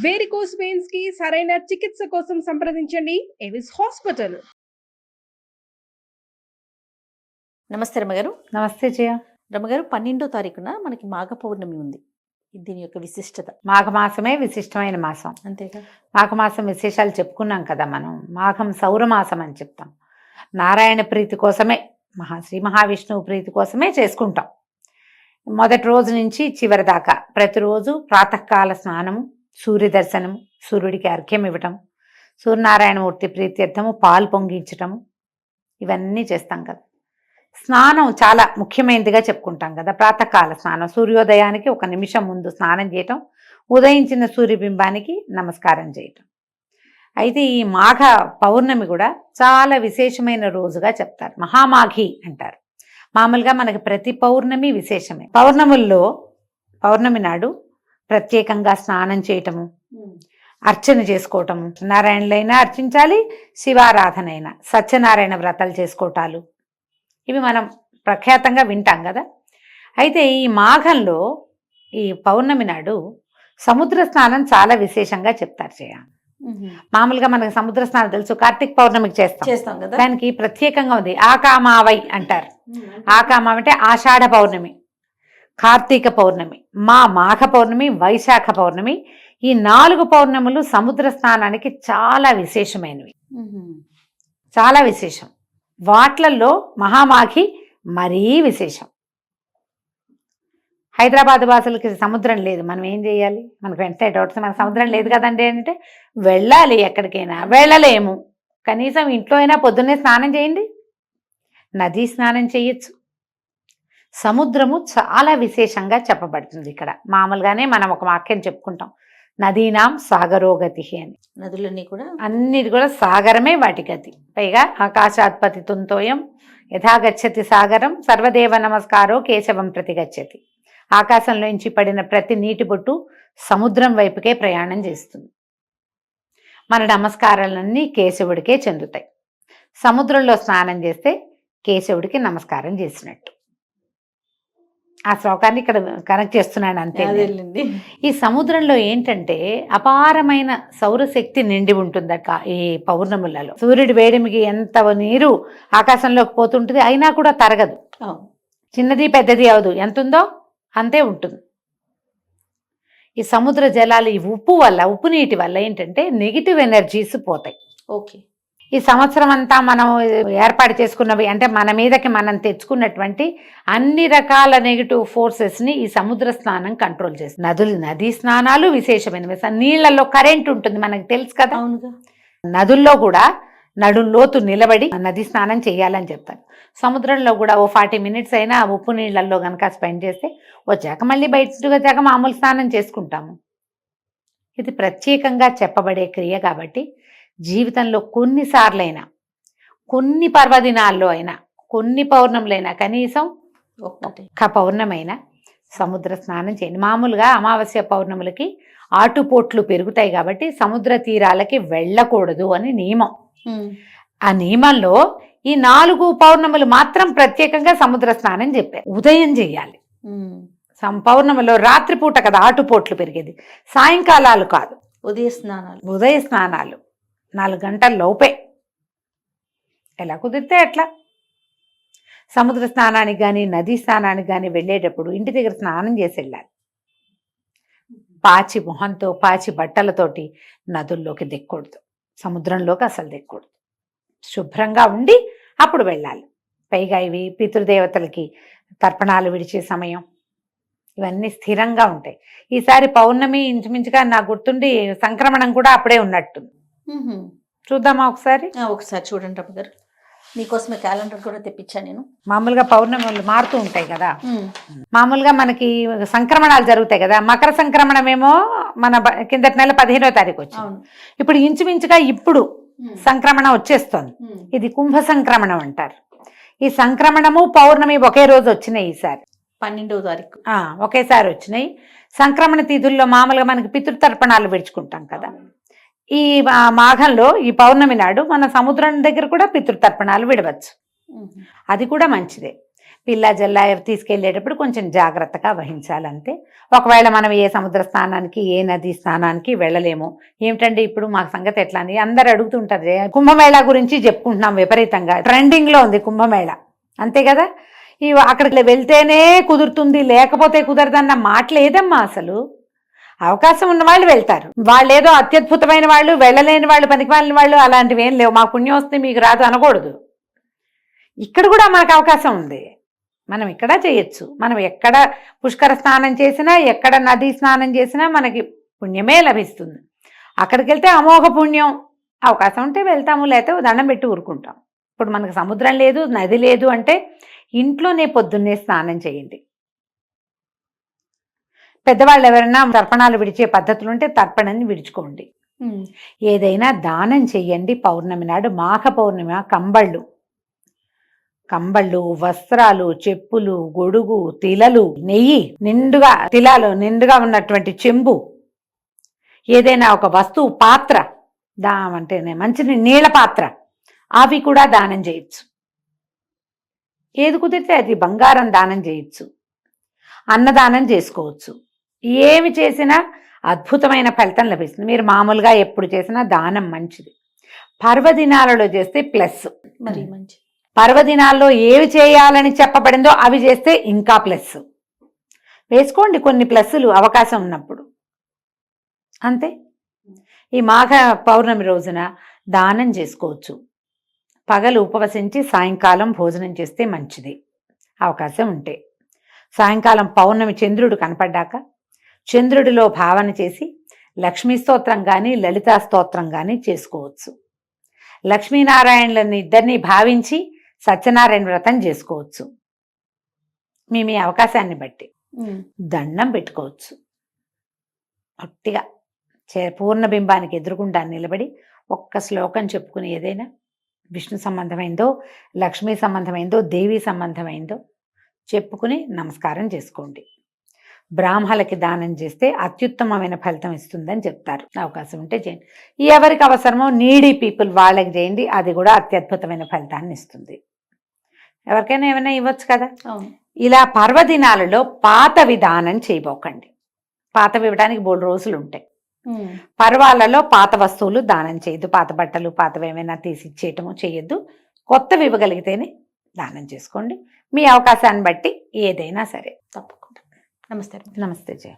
Varicose veins కి సరైన చికిత్స కోసం సంప్రదించండి ఎవిస్ హాస్పిటల్. నమస్తే రమ్మగారు. నమస్తే జయ. రమ్మగారు, 12వ తారీఖున మనకి మాఘ పౌర్ణమి ఉంది. దీని యొక్క విశిష్టత. మాఘమాసమే విశిష్టమైన మాసం. అంతేగా. మాఘమాసం విశేషాలు చెప్పుకున్నాం కదా మనం. మాఘం సౌరమాసం అని చెప్తాం. నారాయణ ప్రీతి కోసమే, శ్రీ మహావిష్ణువు ప్రీతి కోసమే చేసుకుంటాం. మొదటి రోజు నుంచి చివరి దాకా ప్రతిరోజు ప్రాతకాల స్నానము, సూర్య దర్శనము, సూర్యుడికి అర్ఘ్యం ఇవ్వటం, సూర్యనారాయణమూర్తి ప్రీత్యర్థము పాలు పొంగించటము, ఇవన్నీ చేస్తాం కదా. స్నానం చాలా ముఖ్యమైనదిగా చెప్పుకుంటాం కదా. ప్రాతకాల స్నానం, సూర్యోదయానికి 1 నిమిషం ముందు స్నానం చేయటం, ఉదయించిన సూర్యబింబానికి నమస్కారం చేయటం. అయితే ఈ మాఘ పౌర్ణమి కూడా చాలా విశేషమైన రోజుగా చెప్తారు. మహామాఘి అంటారు. మామూలుగా మనకి ప్రతి పౌర్ణమి విశేషమే. పౌర్ణమి నాడు ప్రత్యేకంగా స్నానం చేయటము, అర్చన చేసుకోవటము, నారాయణులైనా అర్చించాలి, శివారాధన అయినా, సత్యనారాయణ వ్రతాలు చేసుకోవటాలు, ఇవి మనం ప్రఖ్యాతంగా వింటాం కదా. అయితే ఈ మాఘంలో ఈ పౌర్ణమి నాడు సముద్ర స్నానం చాలా విశేషంగా చెప్తారు చేయ. మామూలుగా మనకు సముద్ర స్నానం తెలుసు, కార్తీక పౌర్ణమికి చేస్తాం కదా. దానికి ప్రత్యేకంగా ఉంది. ఆకామావై అంటారు. ఆకామ అంటే ఆషాఢ పౌర్ణమి, కార్తీక పౌర్ణమి, మాఘ పౌర్ణమి, వైశాఖ పౌర్ణమి, ఈ 4 పౌర్ణములు సముద్ర స్నానానికి చాలా విశేషమైనవి. చాలా విశేషం. వాట్లల్లో మహామాఘి మరీ విశేషం. హైదరాబాద్ వాసులకి సముద్రం లేదు, మనం ఏం చేయాలి? మనకు వెంటనే డౌట్స్, మనకు సముద్రం లేదు కదండి అంటే వెళ్ళాలి. ఎక్కడికైనా వెళ్ళలేము, కనీసం ఇంట్లో అయినా పొద్దున్నే స్నానం చేయండి. నదీ స్నానం చేయొచ్చు. సముద్రము చాలా విశేషంగా చెప్పబడుతుంది ఇక్కడ. మామూలుగానే మనం ఒక వాక్యం చెప్పుకుంటాం, నదీనాం సాగరోగతి అని. నదులన్నీ కూడా, అన్నిటి కూడా సాగరమే వాటి గతి. పైగా ఆకాశాత్పతి తుంతోయం యథాగచ్చతి సాగరం సర్వదేవ నమస్కారో కేశవం ప్రతిగచ్చతి. ఆకాశంలోంచి పడిన ప్రతి నీటి బొట్టు సముద్రం వైపుకే ప్రయాణం చేస్తుంది. మన నమస్కారాలన్నీ కేశవుడికే చెందుతాయి. సముద్రంలో స్నానం చేస్తే కేశవుడికి నమస్కారం చేసినట్టు. ఆ శ్లోకాన్ని ఇక్కడ కనెక్ట్ చేస్తున్నాను అంతే. ఈ సముద్రంలో ఏంటంటే అపారమైన సౌరశక్తి నిండి ఉంటుందట ఈ పౌర్ణములలో. సూర్యుడి వేడిమికి ఎంత నీరు ఆకాశంలోకి పోతుంటుంది, అయినా కూడా తరగదు. చిన్నది పెద్దది అవదు, ఎంత ఉందో అంతే ఉంటుంది. ఈ సముద్ర జలాలు ఈ ఉప్పు నీటి వల్ల ఏంటంటే నెగిటివ్ ఎనర్జీస్ పోతాయి. ఓకే. ఈ సంవత్సరం అంతా మనం ఏర్పాటు చేసుకున్నవి అంటే మన మీదకి మనం తెచ్చుకున్నటువంటి అన్ని రకాల నెగిటివ్ ఫోర్సెస్ని ఈ సముద్ర స్నానం కంట్రోల్ చేస్తుంది. నదీ స్నానాలు విశేషమైనవి. నీళ్లలో కరెంట్ ఉంటుంది, మనకు తెలుసు కదా. నదుల్లో కూడా నడుంలోతు నిలబడి నదీ స్నానం చేయాలని చెప్తారు. సముద్రంలో కూడా ఓ 40 మినిట్స్ అయినా ఉప్పు నీళ్ళల్లో కనుక స్పెండ్ చేస్తే వచ్చాక మళ్ళీ బయటకు వచ్చాక మామూలు స్నానం చేసుకుంటాము. ఇది ప్రత్యేకంగా చెప్పబడే క్రియ కాబట్టి జీవితంలో కొన్నిసార్లైనా, కొన్ని పర్వదినాల్లో అయినా, కొన్ని పౌర్ణములైనా, కనీసం ఒక్క పౌర్ణమైనా సముద్ర స్నానం చేయండి. మామూలుగా అమావాస్య పౌర్ణములకి ఆటుపోట్లు పెరుగుతాయి కాబట్టి సముద్ర తీరాలకి వెళ్ళకూడదు అని నియమం. ఆ నియమంలో ఈ 4 పౌర్ణములు మాత్రం ప్రత్యేకంగా సముద్ర స్నానం చెప్పారు. ఉదయం చెయ్యాలి. పౌర్ణమిలో రాత్రిపూట కదా ఆటుపోట్లు పెరిగేది, సాయంకాలాలు కాదు. ఉదయ స్నానాలు 4 గంటల లోపే, ఎలా కుదిరితే అట్లా. సముద్ర స్నానానికి కానీ నదీ స్నానానికి కానీ వెళ్ళేటప్పుడు ఇంటి దగ్గర స్నానం చేసి వెళ్ళాలి. పాచి మొహంతో, పాచి బట్టలతోటి నదుల్లోకి దిక్కకూడదు, సముద్రంలోకి అసలు దిక్కకూడదు. శుభ్రంగా ఉండి అప్పుడు వెళ్ళాలి. పైగా ఇవి పితృదేవతలకి తర్పణాలు విడిచే సమయం, ఇవన్నీ స్థిరంగా ఉంటాయి. ఈసారి పౌర్ణమి ఇంచుమించుగా నాకు గుర్తుండి సంక్రమణం కూడా అప్పుడే ఉన్నట్టుంది. చూద్దామా ఒకసారి? ఒకసారి చూడండి రమ్మ గారు. మీకోసమే క్యాలెండర్ కూడా తెప్పించాను నేను. మామూలుగా పౌర్ణములు మారుతూ ఉంటాయి కదా. మామూలుగా మనకి సంక్రమణాలు జరుగుతాయి కదా. మకర సంక్రమణం ఏమో మన కిందటి నెల 15వ తారీఖు వచ్చింది. ఇప్పుడు ఇంచుమించుగా ఇప్పుడు సంక్రమణం వచ్చేస్తోంది. ఇది కుంభ సంక్రమణం అంటారు. ఈ సంక్రమణము పౌర్ణమి ఒకే రోజు వచ్చినాయి. ఈసారి 12వ తారీఖు ఒకేసారి వచ్చినాయి. సంక్రమణ తిథుల్లో మామూలుగా మనకి పితృతర్పణాలు విడుచుకుంటాం కదా. ఈ మాఘంలో ఈ పౌర్ణమి నాడు మన సముద్రం దగ్గర కూడా పితృతర్పణాలు విడవచ్చు. అది కూడా మంచిదే. పిల్ల జల్ల తీసుకెళ్ళేటప్పుడు కొంచెం జాగ్రత్తగా వహించాలంతే. ఒకవేళ మనం ఏ సముద్ర స్నానానికి ఏ నది స్నానానికి వెళ్ళలేము, ఏమిటండి ఇప్పుడు మాకు సంగతి ఎట్లా అని అందరు అడుగుతుంటారు. కుంభమేళా గురించి చెప్పుకుంటున్నాం, విపరీతంగా ట్రెండింగ్లో ఉంది కుంభమేళా, అంతే కదా. అక్కడికి వెళ్తేనే కుదురుతుంది లేకపోతే కుదరదన్న మాట లేదమ్మా. అసలు అవకాశం ఉన్న వాళ్ళు వెళ్తారు, వాళ్ళు ఏదో అత్యద్భుతమైన వాళ్ళు, వెళ్ళలేని వాళ్ళు, పనికిమాలిన వాళ్ళు అలాంటివి ఏం లేవు. మాకు పుణ్యం వస్తే మీకు రాదు అనకూడదు. ఇక్కడ కూడా మనకు అవకాశం ఉంది, మనం ఇక్కడ చేయొచ్చు. మనం ఎక్కడ పుష్కర స్నానం చేసినా, ఎక్కడ నదీ స్నానం చేసినా మనకి పుణ్యమే లభిస్తుంది. అక్కడికి వెళ్తే అమోఘ పుణ్యం. అవకాశం ఉంటే వెళ్తాము, లేకపోతే దండం పెట్టి ఊరుకుంటాం. ఇప్పుడు మనకు సముద్రం లేదు, నది లేదు అంటే ఇంట్లోనే పొద్దున్నే స్నానం చేయండి. పెద్దవాళ్ళు ఎవరైనా తర్పణాలు విడిచే పద్ధతులు ఉంటే తర్పణని విడుచుకోండి. ఏదైనా దానం చెయ్యండి. పౌర్ణమి నాడు, మాఘ పౌర్ణమి, కంబళ్ళు, వస్త్రాలు, చెప్పులు, గొడుగు, తిలలు, నెయ్యి నిండుగా, తిలాలు నిండుగా ఉన్నటువంటి చెంబు, ఏదైనా ఒక వస్తువు, పాత్ర, అంటేనే మంచి నీళ్ళ పాత్ర, అవి కూడా దానం చేయొచ్చు. ఏది కుదిరితే అది. బంగారం దానం చేయొచ్చు, అన్నదానం చేసుకోవచ్చు. ఏమి చేసినా అద్భుతమైన ఫలితం లభిస్తుంది. మీరు మామూలుగా ఎప్పుడు చేసినా దానం మంచిది. పర్వదినాలలో చేస్తే ప్లస్. మరి మంచి పర్వదినాల్లో ఏవి చేయాలని చెప్పబడిందో అవి చేస్తే ఇంకా ప్లస్. వేసుకోండి కొన్ని ప్లస్సులు అవకాశం ఉన్నప్పుడు, అంతే. ఈ మాఘ పౌర్ణమి రోజున దానం చేసుకోవచ్చు. పగలు ఉపవసించి సాయంకాలం భోజనం చేస్తే మంచిది అవకాశం ఉంటే. సాయంకాలం పౌర్ణమి చంద్రుడు కనపడ్డాక చంద్రుడిలో భావన చేసి లక్ష్మీ స్తోత్రం కానీ లలితా స్తోత్రం కానీ చేసుకోవచ్చు. లక్ష్మీనారాయణులని ఇద్దరిని భావించి సత్యనారాయణ వ్రతం చేసుకోవచ్చు. మీ అవకాశాన్ని బట్టి దండం పెట్టుకోవచ్చు. ఒట్టిగా పూర్ణబింబానికి ఎదురుగుండా నిలబడి ఒక్క శ్లోకం చెప్పుకుని, ఏదైనా విష్ణు సంబంధమైందో, లక్ష్మీ సంబంధమైందో, దేవి సంబంధమైందో చెప్పుకుని నమస్కారం చేసుకోండి. బ్రాహ్మణులకి దానం చేస్తే అత్యుత్తమమైన ఫలితం ఇస్తుందని చెప్తారు. అవకాశం ఉంటే చేయండి. ఎవరికి అవసరమో నీడీ పీపుల్ వాళ్ళకి చేయండి, అది కూడా అత్యద్భుతమైన ఫలితాన్ని ఇస్తుంది. ఎవరికైనా ఏమైనా ఇవ్వచ్చు కదా. ఇలా పర్వదినాలలో పాతవి దానం చేయబోకండి. పాతవి ఇవ్వడానికి 3 రోజులు ఉంటాయి. పర్వాలలో పాత వస్తువులు దానం చేయొద్దు. పాత బట్టలు, పాతవి ఏమైనా తీసి ఇచ్చేయటము చేయొద్దు. కొత్తవి ఇవ్వగలిగితేనే దానం చేసుకోండి. మీ అవకాశాన్ని బట్టి ఏదైనా సరే. తప్పకుండా. నమస్తే. నమస్తే జయ.